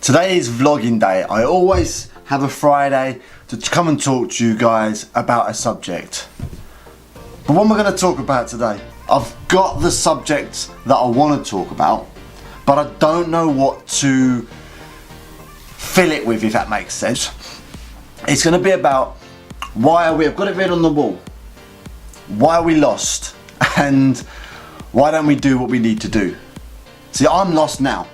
Today is vlogging day. I always have a Friday to come and talk to you guys about a subject. But what am I going to talk about today? I've got the subject that I want to talk about, but I don't know what to fill it with, if that makes sense. It's going to be about why are we, I've got it written on the wall, why are we lost and why don't we do what we need to do? See, I'm lost now.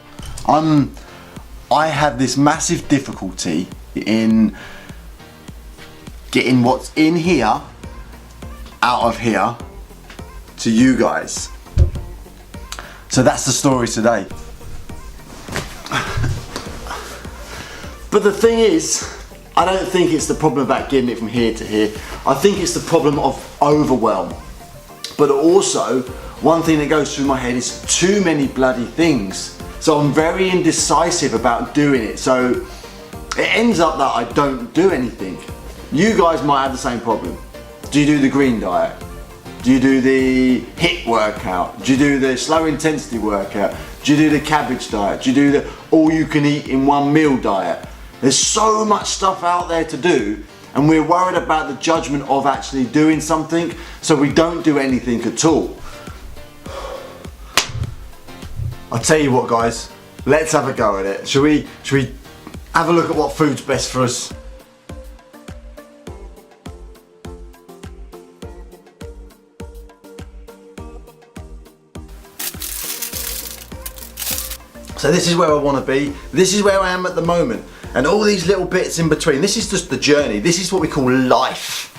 I have this massive difficulty in getting what's in here out of here to you guys. So that's the story today. But the thing is, I don't think it's the problem about getting it from here to here. I think it's the problem of overwhelm. But also, one thing that goes through my head is too many bloody things. So I'm very indecisive about doing it. So it ends up that I don't do anything. You guys might have the same problem. Do you do the green diet? Do you do the HIIT workout? Do you do the slow intensity workout? Do you do the cabbage diet? Do you do the all you can eat in one meal diet? There's so much stuff out there to do, and we're worried about the judgment of actually doing something, so we don't do anything at all. I'll tell you what, guys, let's have a go at it. Should we have a look at what food's best for us? So this is where I want to be. This is where I am at the moment. And all these little bits in between, this is just the journey. This is what we call life.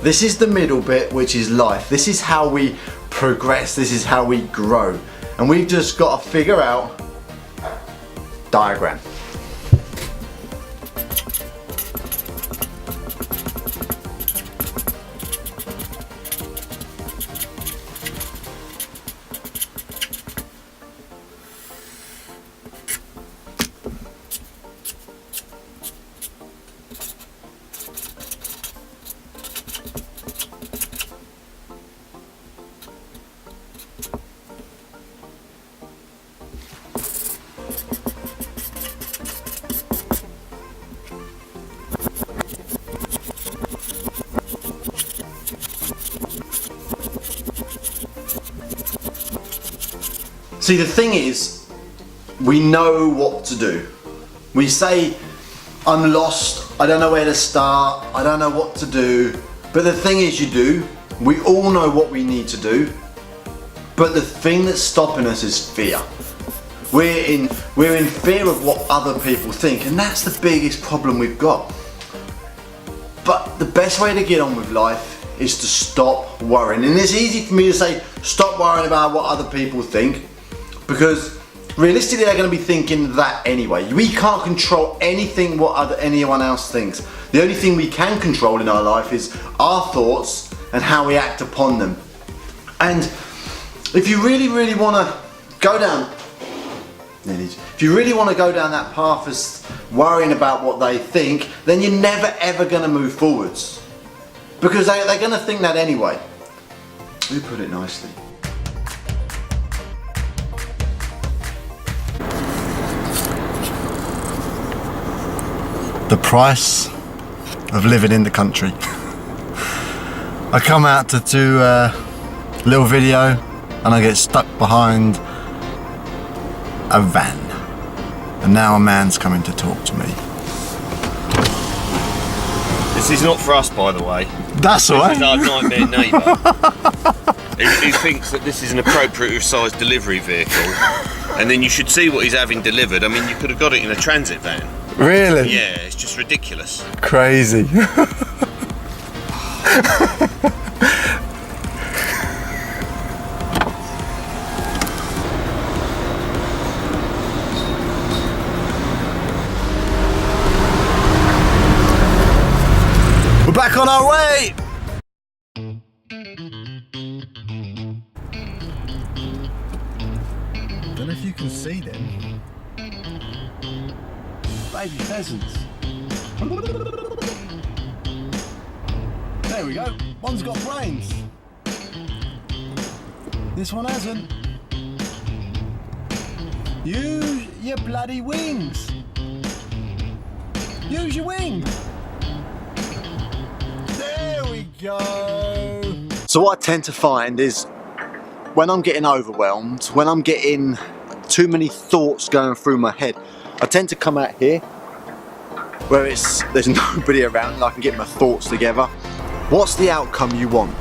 This is the middle bit, which is life. This is how we progress. This is how we grow. And we've just got to figure out diagram. See, the thing is, we know what to do. We say, I'm lost, I don't know where to start, I don't know what to do. But the thing is, you do. We all know what we need to do. But the thing that's stopping us is fear. We're in fear of what other people think, and that's the biggest problem we've got. But the best way to get on with life is to stop worrying. And it's easy for me to say, stop worrying about what other people think, because realistically they're going to be thinking that anyway. We can't control anything what anyone else thinks. The only thing we can control in our life is our thoughts and how we act upon them. And if you really want to go down, if you really want to go down that path of worrying about what they think, then you're never ever going to move forwards, because they're going to think that anyway. We put it nicely. The price of living in the country. I come out to do a little video and I get stuck behind a van, and now a man's coming to talk to me. This is not for us, by the way. That's all right. This is our nightmare neighbour who thinks that this is an appropriate sized delivery vehicle, and then you should see what he's having delivered. I mean, you could have got it in a transit van. Really? Yeah, it's just ridiculous. Crazy. We're back on our way. Don't know if you can see them. Baby pheasants. There we go. One's got brains. This one hasn't. Use your bloody wings. Use your wing. There we go. So what I tend to find is when I'm getting overwhelmed, when I'm getting too many thoughts going through my head, I tend to come out here where there's nobody around and I can get my thoughts together. What's the outcome you want?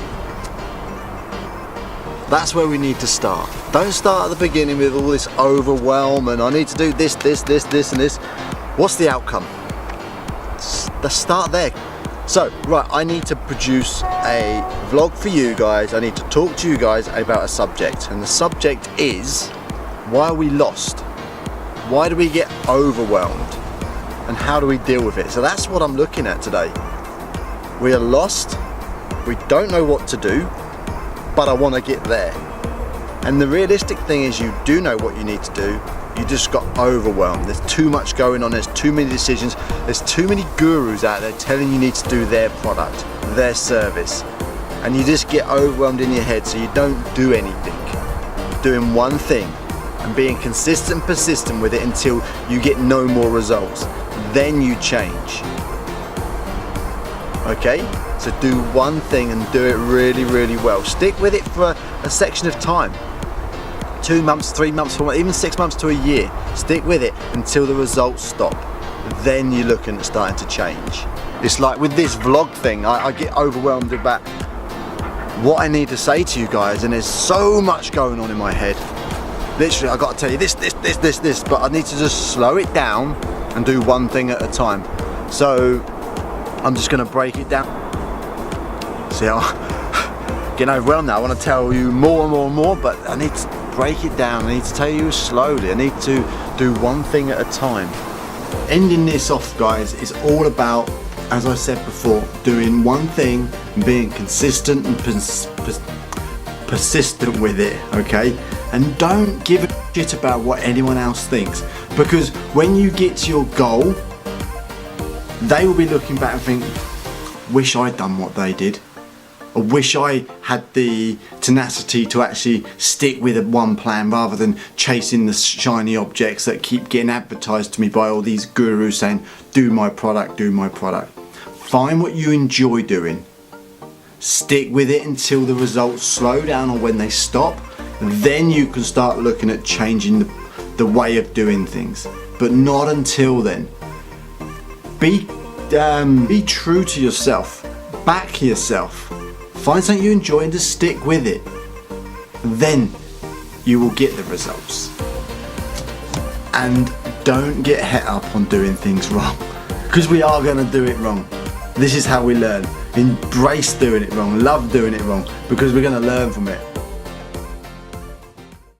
That's where we need to start. Don't start at the beginning with all this overwhelm and I need to do this and this. What's the outcome? Let's start there. So, right, I need to produce a vlog for you guys. I need to talk to you guys about a subject. And the subject is, why are we lost? Why do we get overwhelmed? And how do we deal with it? So that's what I'm looking at today. We are lost. We don't know what to do, but I want to get there. And the realistic thing is you do know what you need to do. You just got overwhelmed. There's too much going on. There's too many decisions. There's too many gurus out there telling you need to do their product, their service. And you just get overwhelmed in your head, so you don't do anything. Doing one thing and being consistent and persistent with it until you get no more results. Then you change. Okay? So do one thing and do it really, really well. Stick with it for a section of time. 2 months, 3 months, 4 months, even 6 months to a year. Stick with it until the results stop. Then you're looking at starting to change. It's like with this vlog thing, I get overwhelmed about what I need to say to you guys, and there's so much going on in my head. Literally, I got to tell you this, but I need to just slow it down and do one thing at a time. So I'm just going to break it down. See how I'm getting overwhelmed now. I want to tell you more and more, but I need to break it down. I need to tell you slowly. I need to do one thing at a time. Ending this off, guys, is all about, as I said before, doing one thing and being consistent and persistent with it, okay? And don't give a shit about what anyone else thinks, because when you get to your goal, they will be looking back and think, wish I'd done what they did. I wish I had the tenacity to actually stick with one plan rather than chasing the shiny objects that keep getting advertised to me by all these gurus saying, do my product, do my product. Find what you enjoy doing. Stick with it until the results slow down or when they stop. Then you can start looking at changing the way of doing things. But not until then. Be true to yourself. Back yourself. Find something you enjoy and just stick with it. Then you will get the results. And don't get het up on doing things wrong, because we are going to do it wrong. This is how we learn. Embrace doing it wrong, love doing it wrong, because we're going to learn from it.